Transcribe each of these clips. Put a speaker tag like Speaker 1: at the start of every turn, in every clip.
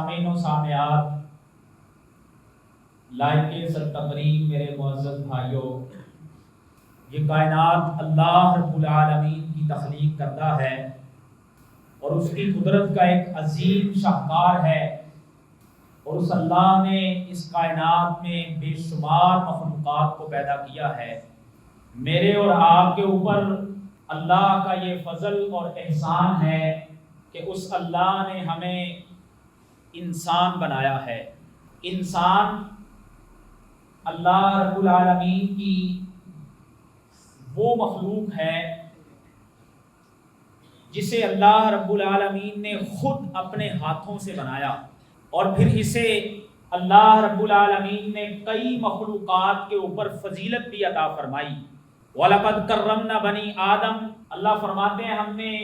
Speaker 1: سامعین و سامعات، لائق سرتقریب میرے معزز بھائیوں، یہ کائنات اللہ رب العالمین کی تخلیق کردہ ہے اور اس کی قدرت کا ایک عظیم شاہکار ہے، اور اس اللہ نے اس کائنات میں بے شمار مخلوقات کو پیدا کیا ہے۔ میرے اور آپ کے اوپر اللہ کا یہ فضل اور احسان ہے کہ اس اللہ نے ہمیں انسان بنایا ہے۔ انسان اللہ رب العالمین کی وہ مخلوق ہے جسے اللہ رب العالمین نے خود اپنے ہاتھوں سے بنایا، اور پھر اسے اللہ رب العالمین نے کئی مخلوقات کے اوپر فضیلت بھی عطا فرمائی۔ وَلَقَدْ كَرَّمْنَا بَنِي آدم، اللہ فرماتے ہیں ہم نے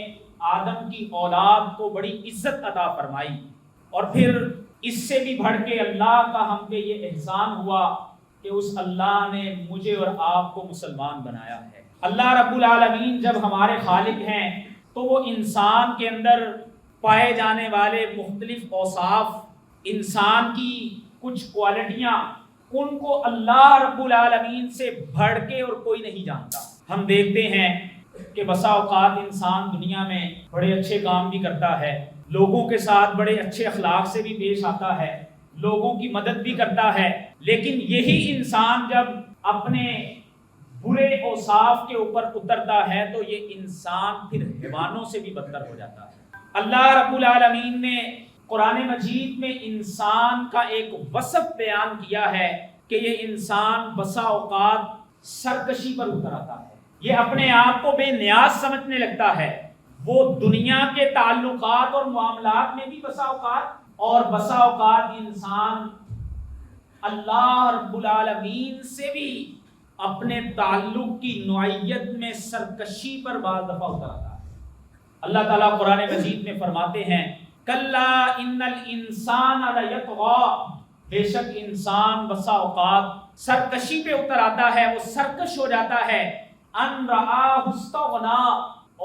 Speaker 1: آدم کی اولاد کو بڑی عزت عطا فرمائی، اور پھر اس سے بھی بڑھ کے اللہ کا ہم پہ یہ احسان ہوا کہ اس اللہ نے مجھے اور آپ کو مسلمان بنایا ہے۔ اللہ رب العالمین جب ہمارے خالق ہیں تو وہ انسان کے اندر پائے جانے والے مختلف اوصاف، انسان کی کچھ کوالٹیاں، ان کو اللہ رب العالمین سے بڑھ کے اور کوئی نہیں جانتا۔ ہم دیکھتے ہیں کہ بسا اوقات انسان دنیا میں بڑے اچھے کام بھی کرتا ہے، لوگوں کے ساتھ بڑے اچھے اخلاق سے بھی پیش آتا ہے، لوگوں کی مدد بھی کرتا ہے، لیکن یہی انسان جب اپنے برے اوصاف کے اوپر اترتا ہے تو یہ انسان پھر حیوانوں سے بھی بدتر ہو جاتا ہے۔ اللہ رب العالمین نے قرآن مجید میں انسان کا ایک وصف بیان کیا ہے کہ یہ انسان بسا اوقات سرکشی پر اتر آتا ہے، یہ اپنے آپ کو بے نیاز سمجھنے لگتا ہے، وہ دنیا کے تعلقات اور معاملات میں بھی بسا اوقات، اور بسا اوقات انسان اللہ رب العالمین سے بھی اپنے تعلق کی نوعیت میں سرکشی پر بعض دفعہ اتر آتا ہے۔ اللہ تعالیٰ قرآن مجید میں فرماتے ہیں کلا ان الانسان لیطغی، بے شک انسان بسا اوقات سرکشی پہ اتر آتا ہے، وہ سرکش ہو جاتا ہے، ان رآہ استغنی،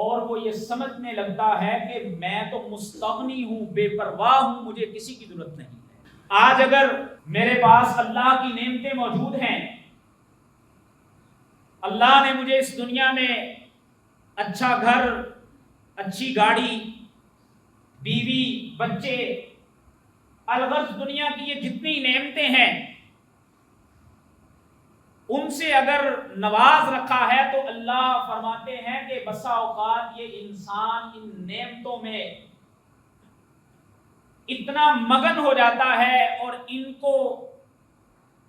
Speaker 1: اور وہ یہ سمجھنے لگتا ہے کہ میں تو مستغنی ہوں، بے پرواہ ہوں، مجھے کسی کی ضرورت نہیں ہے۔ آج اگر میرے پاس اللہ کی نعمتیں موجود ہیں، اللہ نے مجھے اس دنیا میں اچھا گھر، اچھی گاڑی، بیوی، بچے، الغرض دنیا کی یہ جتنی نعمتیں ہیں، ان سے اگر نواز رکھا ہے تو اللہ فرماتے ہیں کہ بسا اوقات یہ انسان ان نعمتوں میں اتنا مگن ہو جاتا ہے اور ان کو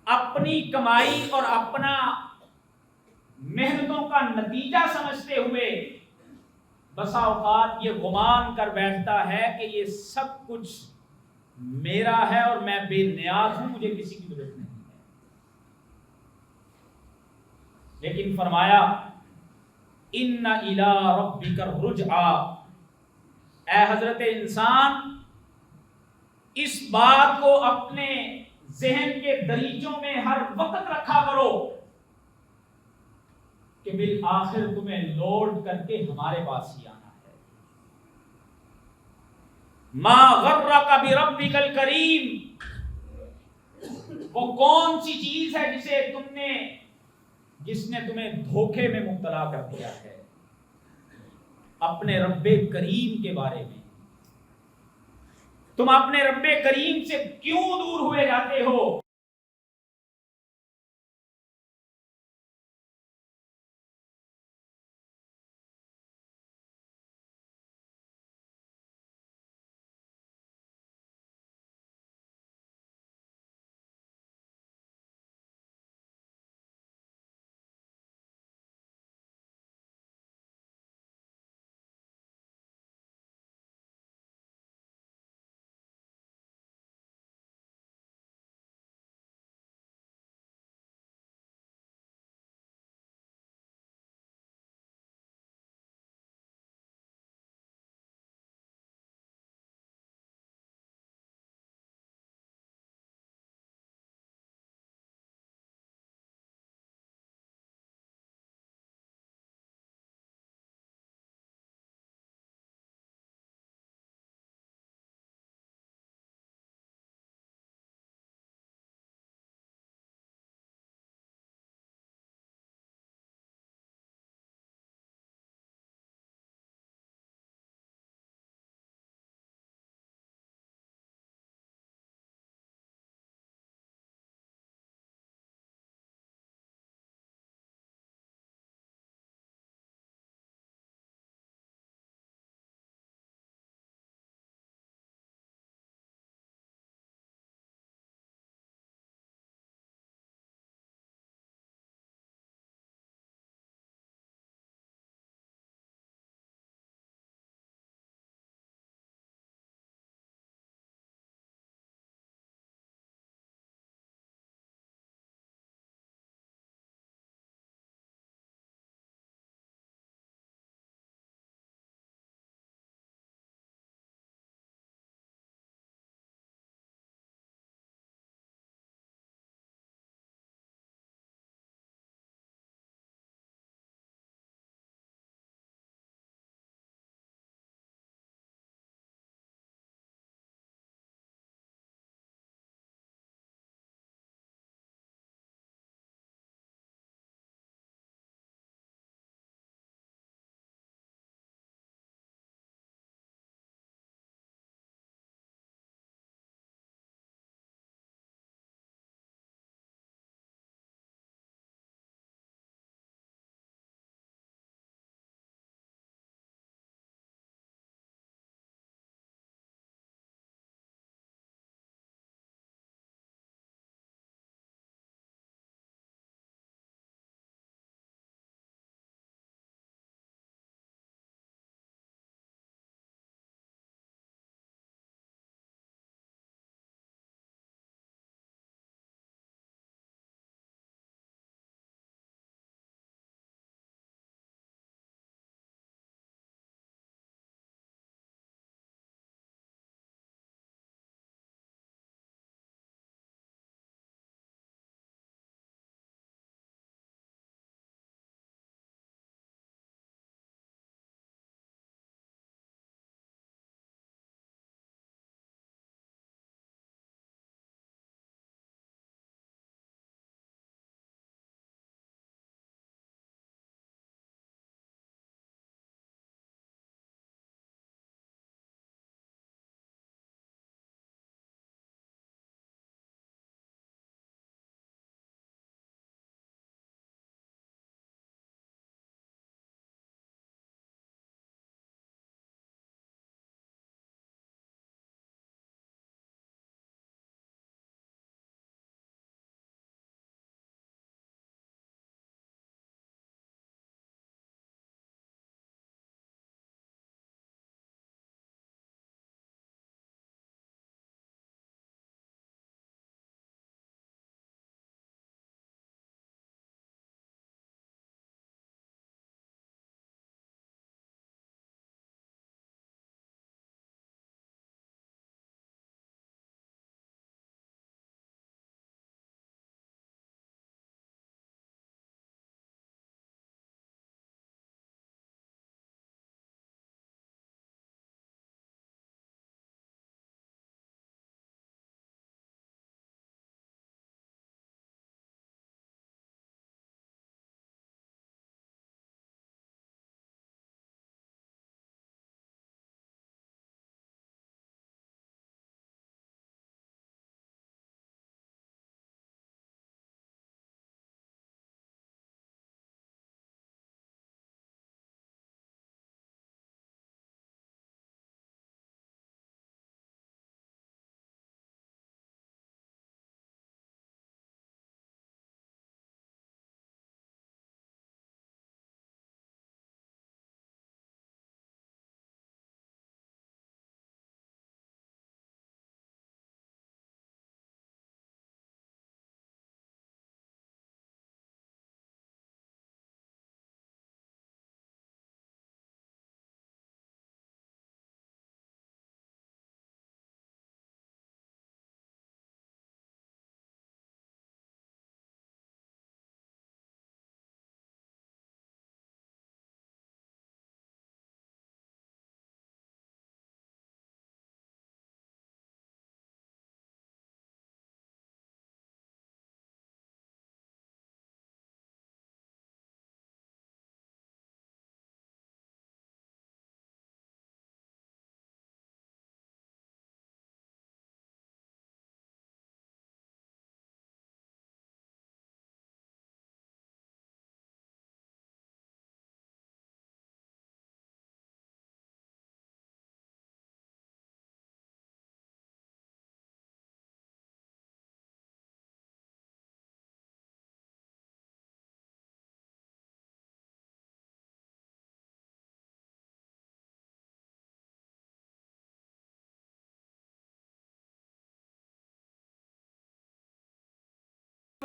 Speaker 1: اپنی کمائی اور اپنا محنتوں کا نتیجہ سمجھتے ہوئے بسا اوقات یہ گمان کر بیٹھتا ہے کہ یہ سب کچھ میرا ہے اور میں بے نیاز ہوں، مجھے کسی کی ضرورت نہیں ہے۔ لیکن فرمایا ان الی ربک الرجعی، اے حضرت انسان اس بات کو اپنے ذہن کے دریچوں میں ہر وقت رکھا کرو کہ بالآخر تمہیں لوٹ کر کے ہمارے پاس ہی آنا ہے۔ ما غرک بربک الکریم، وہ کون سی چیز ہے جس نے تمہیں دھوکے میں مبتلا کر دیا ہے؟ اپنے رب کریم کے بارے میں تم اپنے رب کریم سے کیوں دور ہوئے جاتے ہو؟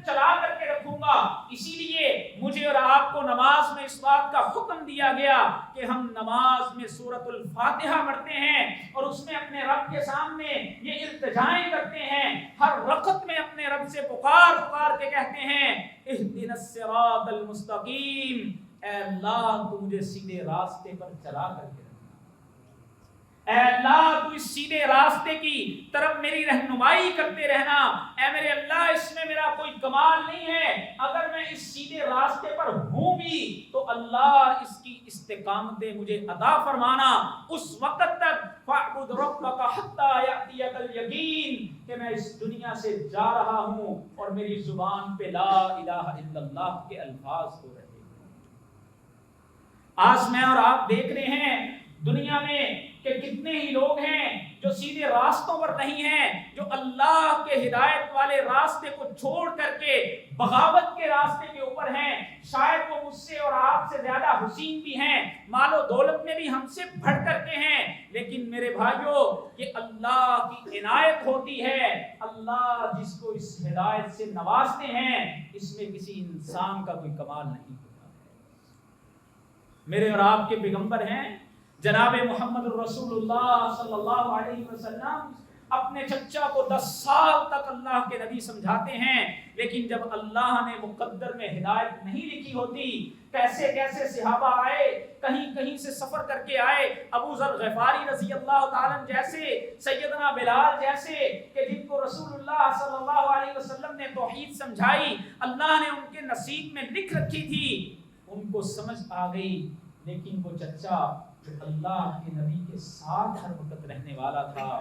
Speaker 1: تک چلا کر کے رکھوں گا۔ اسی لیے مجھے اور آپ کو نماز میں اس بات کا حکم دیا گیا کہ ہم نماز میں سورۃ الفاتحہ پڑھتے ہیں اور اس میں اپنے رب کے سامنے یہ التجائیں کرتے ہیں، ہر رکعت میں اپنے رب سے پکار پکار کے کہتے ہیں اہدنا الصراط المستقیم، اے اللہ تو مجھے سیدھے راستے پر چلا کر کے رکھنا، اے اللہ تو اس سیدھے راستے کی طرف میری رہنمائی کرتے رہنا، اے میرے اللہ اس میں میرا کوئی کمال نہیں ہے، اگر میں اس سیدھے راستے پر ہوں بھی تو اللہ اس کی استقامت مجھے عطا فرمانا، اس وقت تک فاعبد ربک حتی یأتیک الیقین، کہ میں اس دنیا سے جا رہا ہوں اور میری زبان پہ لا الہ الا اللہ کے الفاظ ہو رہے ہیں۔ آج میں اور آپ دیکھ رہے ہیں دنیا میں کہ کتنے ہی لوگ ہیں جو سیدھے راستوں پر نہیں ہیں، جو اللہ کے ہدایت والے راستے کو چھوڑ کر کے بغاوت کے راستے کے اوپر ہیں، شاید وہ مجھ سے اور آپ سے زیادہ حسین بھی ہیں، مال و دولت میں بھی ہم سے بڑھ کر کے ہیں، لیکن میرے بھائیوں یہ اللہ کی عنایت ہوتی ہے، اللہ جس کو اس ہدایت سے نوازتے ہیں اس میں کسی انسان کا کوئی کمال نہیں ہوتا۔ میرے اور آپ کے پیغمبر ہیں جناب محمد الرسول اللہ صلی اللہ علیہ وسلم، اپنے چچا کو 10 سال تک اللہ کے نبی سمجھاتے ہیں، لیکن جب اللہ نے مقدر میں ہدایت نہیں لکھی ہوتی، کیسے کیسے صحابہ آئے، کہیں کہیں سے سفر کر کے آئے، ابو ذر غفاری رضی اللہ تعالیٰ جیسے، سیدنا بلال جیسے، کہ جن کو رسول اللہ صلی اللہ علیہ وسلم نے توحید سمجھائی، اللہ نے ان کے نصیب میں لکھ رکھی تھی، ان کو سمجھ آ گئی، لیکن وہ چچا جو اللہ کے نبی کے ساتھ ہر وقت رہنے والا تھا،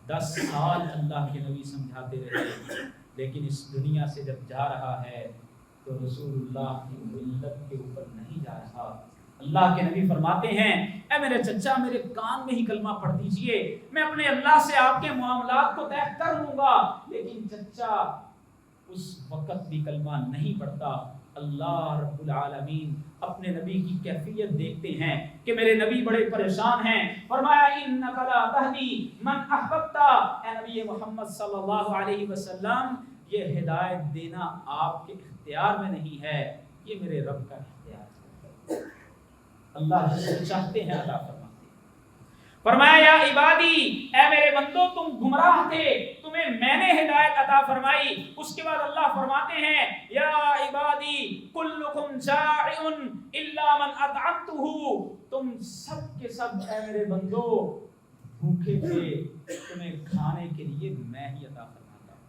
Speaker 1: 10 سال اللہ کے نبی سمجھاتے رہے، لیکن اس دنیا سے جب جا رہا ہے تو رسول اللہ کی ملت کے اوپر نہیں جا رہا۔ اللہ کے نبی فرماتے ہیں اے میرے چچا میرے کان میں ہی کلمہ پڑھ دیجئے، میں اپنے اللہ سے آپ کے معاملات کو طے کر لوں گا، لیکن چچا اس وقت بھی کلمہ نہیں پڑھتا۔ اللہ رب العالمین اپنے نبی کی کیفیت دیکھتے ہیں کہ میرے نبی بڑے پریشان ہیں، فرمایا انک لا تہدی من احببت، اے نبی محمد صلی اللہ علیہ وسلم یہ ہدایت دینا آپ کے اختیار میں نہیں ہے، یہ میرے رب کا اختیار ہے، اللہ جسے چاہتے ہیں عطا فرماتے ہیں۔ فرمایا یا عبادی، اے میرے بندو تم گمراہ تھے، تمہیں میں نے ہدایت عطا فرمائی۔ اس کے بعد اللہ فرماتے ہیں یا عبادی کلکم جائع الا من اطعمتہ، تم سب کے سب اے میرے بندو بھوکے تھے، تمہیں کھانے کے لیے میں ہی عطا فرماتا ہوں۔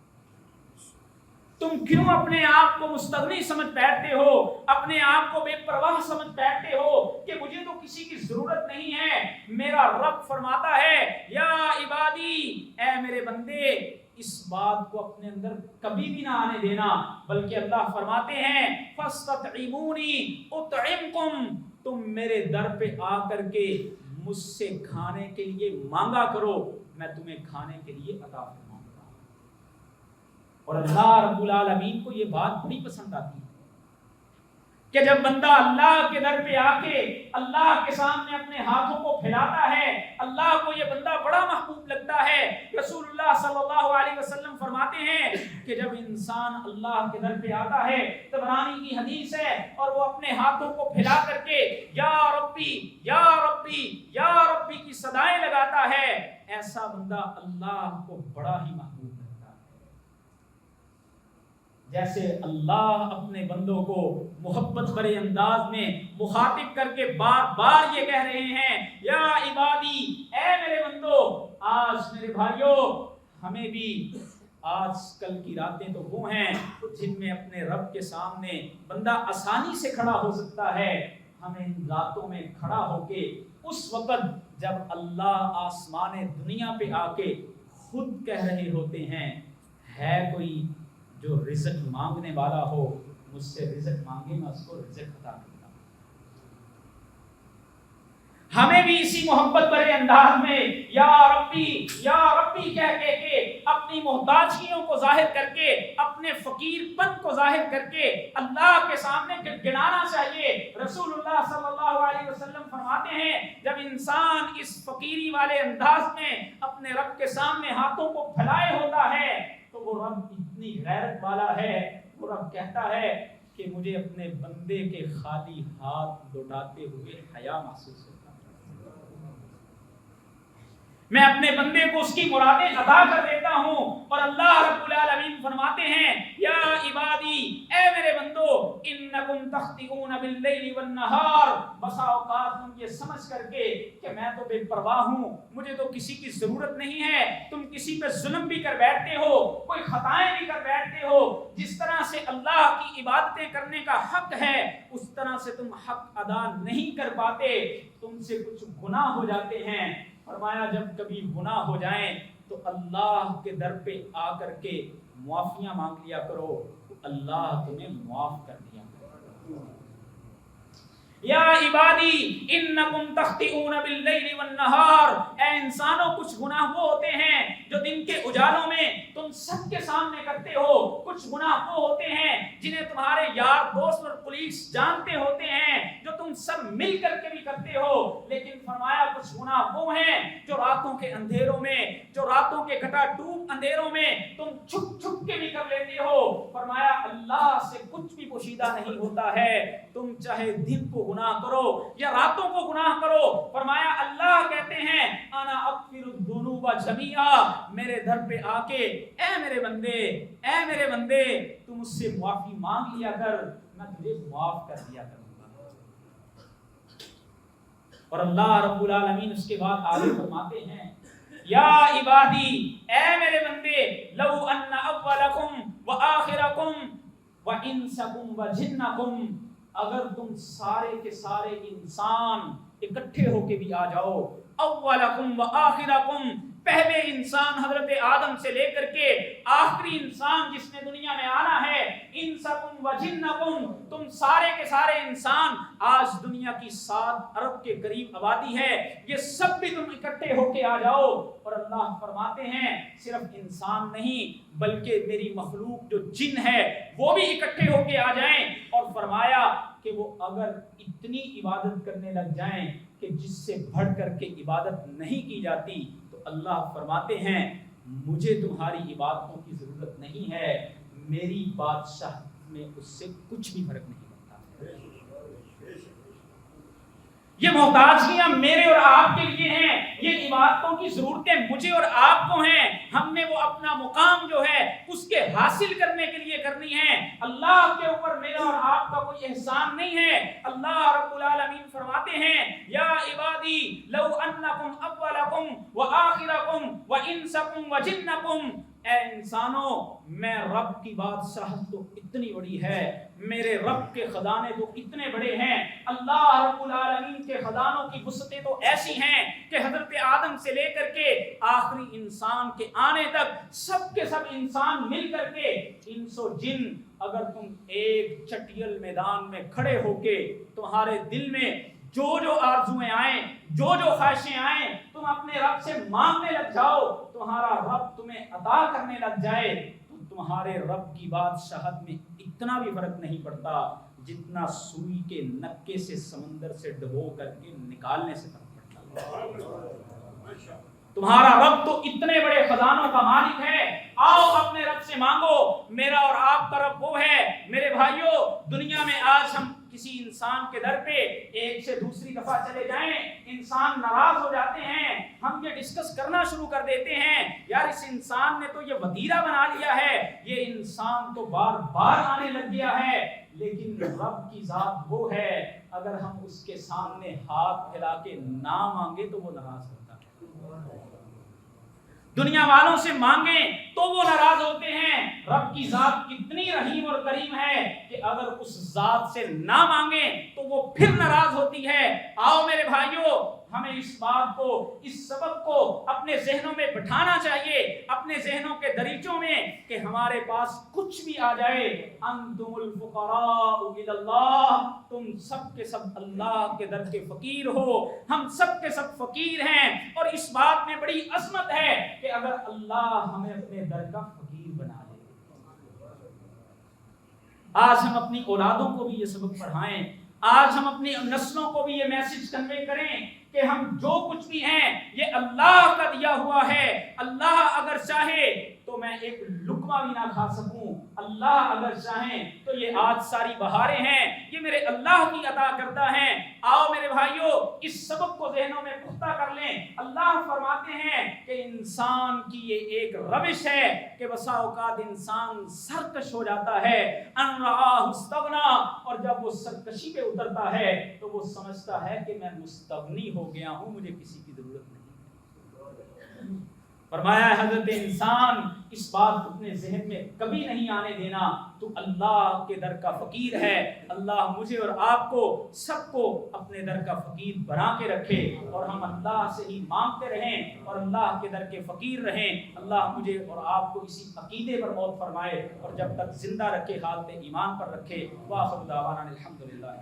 Speaker 1: تم کیوں اپنے آپ کو مستغنی سمجھ بیٹھتے ہو، اپنے آپ کو بے پرواہ سمجھ بیٹھتے ہو کہ مجھے تو کسی کی ضرورت نہیں ہے؟ میرا رب فرماتا ہے یا عبادی، اے میرے بندے اس بات کو اپنے اندر کبھی بھی نہ آنے دینا، بلکہ اللہ فرماتے ہیں فاستطعمونی اطعمکم، تم میرے در پہ آ کر کے مجھ سے کھانے کے لیے مانگا کرو، میں تمہیں کھانے کے لیے عطا فرماؤں گا۔ اور اللہ رب العالمین کو یہ بات بڑی پسند آتی ہے کہ جب بندہ اللہ کے در پہ آ کے اللہ کے سامنے اپنے ہاتھوں کو پھیلاتا ہے، اللہ کو یہ بندہ بڑا محبوب لگتا ہے۔ رسول اللہ صلی اللہ علیہ وسلم فرماتے ہیں کہ جب انسان اللہ کے در پہ آتا ہے، طبرانی کی حدیث ہے، اور وہ اپنے ہاتھوں کو پھیلا کر کے یا ربی یا ربی یا ربی کی صدائیں لگاتا ہے، ایسا بندہ اللہ کو بڑا ہی محبوب جیسے اللہ اپنے بندوں کو محبت بھرے انداز میں مخاطب کر کے بار بار یہ کہہ رہے ہیں یا عبادی، اے میرے بندو۔ آج میرے بھائیوں ہمیں بھی آج کل کی راتیں تو وہ ہیں جن میں اپنے رب کے سامنے بندہ آسانی سے کھڑا ہو سکتا ہے، ہمیں ان راتوں میں کھڑا ہو کے اس وقت جب اللہ آسمان دنیا پہ آ کے خود کہہ رہے ہوتے ہیں ہے کوئی جو رزق مانگنے والا ہو مجھ سے رزق مانگے، میں اس کو رزق عطا کرتا ہوں۔ ہمیں بھی اسی محبت بھرے انداز میں یا ربی کہہ کے اپنی محتاجیوں کو ظاہر کر کے، اپنے فقیر پن کو ظاہر کر کے اللہ کے سامنے گڑگڑانا چاہیے۔ رسول اللہ صلی اللہ علیہ وسلم فرماتے ہیں جب انسان اس فقیری والے انداز میں اپنے رب کے سامنے ہاتھوں کو پھیلائے ہوتا ہے تو وہ رب اتنی غیرت والا ہے تو رب کہتا ہے کہ مجھے اپنے بندے کے خالی ہاتھ لوٹاتے ہوئے حیا محسوس ہوتا ہے، میں اپنے بندے کو اس کی مرادیں ادا کر دیتا ہوں۔ اور اللہ رب العالمین فرماتے ہیں یا عبادی، اے میرے بندو، انکم تخطئون باللیل والنہار، بسا اوقات تم یہ سمجھ کر کے کہ میں تو بے پرواہ ہوں، مجھے تو کسی کی ضرورت نہیں ہے، تم کسی پہ ظلم بھی کر بیٹھتے ہو، کوئی خطائیں بھی کر بیٹھتے ہو۔ جس طرح سے اللہ کی عبادتیں کرنے کا حق ہے اس طرح سے تم حق ادا نہیں کر پاتے، تم سے کچھ گناہ ہو جاتے ہیں۔ فرمایا جب کبھی گناہ ہو جائیں تو اللہ کے در پہ آ کر کے معافیاں مانگ لیا کرو، تو اللہ تمہیں معاف کر دیا کرو۔ یا عبادی انکم تخطئون باللیل والنہار، اے انسانوں کچھ گناہ وہ ہوتے ہیں جو دن کے اجالوں میں تم سب کے سامنے کرتے ہو، کچھ گناہ وہ ہوتے ہیں جنہیں تمہارے یار دوست اور پولیس جانتے ہوتے ہیں، جو تم سب مل کر کے بھی کرتے ہو۔ لیکن فرمایا کچھ گناہ وہ ہیں جو راتوں کے اندھیروں میں، جو راتوں کے گھٹا ڈوب اندھیروں میں تم چھپ چھپ کے بھی کر لیتے ہو۔ فرمایا اللہ سے کچھ بھی پوشیدہ نہیں ہوتا ہے، تم چاہے دن کو گناہ کرو یا راتوں کو گناہ کرو۔ فرمایا اللہ کہتے ہیں انا اغفر الذنوب جميعا، میرے در پہ آ کے اے میرے بندے، اے میرے بندے تم مجھ سے معافی مانگ لیا کر، میں تجھے معاف کر دیا کروں گا۔ اور اللہ رب العالمین اس کے بعد آگے فرماتے ہیں یا عبادی، اے میرے بندے، لو ان اولکم وآخرکم وانسکم وجنکم، اگر تم سارے کے سارے انسان اکٹھے ہو کے بھی آ جاؤ، اولکم وآخرکم، پہلے انسان حضرت آدم سے لے کر کے آخری انسان جس نے دنیا میں آنا ہے، انسکم وجنکم، تم سارے کے سارے انسان، آج دنیا کی 7 ارب کے قریب آبادی ہے، یہ سب بھی تم اکٹھے ہو کے آ جاؤ۔ اور اللہ فرماتے ہیں صرف انسان نہیں بلکہ میری مخلوق جو جن ہے وہ بھی اکٹھے ہو کے آ جائیں، اور فرمایا کہ وہ اگر اتنی عبادت کرنے لگ جائیں کہ جس سے بڑھ کر کے عبادت نہیں کی جاتی، تو اللہ فرماتے ہیں مجھے تمہاری عبادتوں کی ضرورت نہیں ہے، میری بادشاہ میں اس سے کچھ بھی فرق نہیں پڑتا۔ یہ محتاجیاں میرے اور آپ کے لیے ہیں، یہ عبادتوں کی ضرورتیں مجھے اور آپ کو ہیں، ہم نے وہ اپنا مقام جو ہے اس کے حاصل کرنے کے لیے کرنی ہے۔ اللہ کے اوپر میرا اور آپ کا کوئی احسان نہیں ہے۔ اللہ رب العالمین فرماتے ہیں یا عبادی لو انکم اولکم وآخرکم وانسکم وجنکم، اے انسانوں میں رب کی بادشاہت تو اتنی بڑی ہے، میرے رب کے خزانے تو اتنے بڑے ہیں، اللہ رب العالمین کے خزانوں کی وسعتیں تو ایسی ہیں کہ حضرت آدم سے لے کر کے آخری انسان کے آنے تک سب کے سب انسان مل کر کے انس و جن، اگر تم ایک چٹیل میدان میں کھڑے ہو کے تمہارے دل میں جو جو آرزویں آئیں، جو جو خواہشیں آئیں، تم اپنے رب سے مانگنے لگ جاؤ، تمہارا رب تمہیں عطا کرنے لگ جائے، تو تمہارے رب کی بادشاہت میں اتنا بھی فرق نہیں پڑتا جتنا سوئی کے نکے سے سمندر سے ڈبو کر کے نکالنے سے فرق پڑتا۔ تمہارا رب تو اتنے بڑے خزانوں کا مالک ہے، آؤ اپنے رب سے مانگو، میرا اور آپ کا رب وہ ہے۔ میرے بھائیوں، دنیا میں آج ہم کسی انسان کے در پہ ایک سے دوسری دفعہ چلے جائیں، انسان ناراض ہو جاتے ہیں، ہم یہ ڈسکس کرنا شروع کر دیتے ہیں یار اس انسان نے تو یہ وتیرہ بنا لیا ہے، یہ انسان تو بار بار آنے لگ گیا ہے۔ لیکن رب کی ذات وہ ہے اگر ہم اس کے سامنے ہاتھ پھیلا کے نہ مانگے تو وہ ناراض ہوتا ہے، دنیا والوں سے مانگیں تو وہ ناراض ہوتے ہیں۔ رب کی ذات کتنی رحیم اور کریم ہے کہ اگر اس ذات سے نہ مانگیں تو وہ پھر ناراض ہوتی ہے۔ آؤ میرے بھائیوں، ہمیں اس بات کو، اس سبق کو اپنے ذہنوں میں بٹھانا چاہیے، اپنے ذہنوں کے دریچوں میں، کہ ہمارے پاس کچھ بھی آ جائے، انتم الفقراء الی اللہ، تم سب کے سب اللہ کے در کے فقیر ہو، ہم سب کے سب فقیر ہیں، اور اس بات میں بڑی عظمت ہے کہ اگر اللہ ہمیں اپنے در کا فقیر بنا لے۔ آج ہم اپنی اولادوں کو بھی یہ سبق پڑھائیں، آج ہم اپنی نسلوں کو بھی یہ میسج کنوے کریں کہ ہم جو کچھ بھی ہیں یہ اللہ کا دیا ہوا ہے. اللہ اگر چاہے تو میں ایک لقمہ بھی نہ کھا سکوں، اللہ اگر چاہیں تو یہ آج ساری بہاریں ہیں یہ میرے اللہ کی عطا کردہ ہیں. آؤ میرے بھائیو اس سبق کو ذہنوں میں پختہ کر لیں. اللہ فرماتے ہیں کہ انسان کی یہ ایک روش ہے کہ بسا اوقات انسان سرکش ہو جاتا ہے، ان رآہ استغنا، اور جب وہ سرکشی پہ اترتا ہے تو وہ سمجھتا ہے کہ میں مستغنی ہو گیا ہوں، مجھے کسی کی ضرورت نہیں. فرمایا ہے حضرت انسان اس بات کو اپنے ذہن میں کبھی نہیں آنے دینا تو اللہ کے در کا فقیر ہے. اللہ مجھے اور آپ کو سب کو اپنے در کا فقیر بنا کے رکھے اور ہم اللہ سے ہی مانگتے رہیں اور اللہ کے در کے فقیر رہیں. اللہ مجھے اور آپ کو اسی عقیدے پر موت فرمائے اور جب تک زندہ رکھے حالت ایمان پر رکھے. وآخر دعوانا الحمدللہ.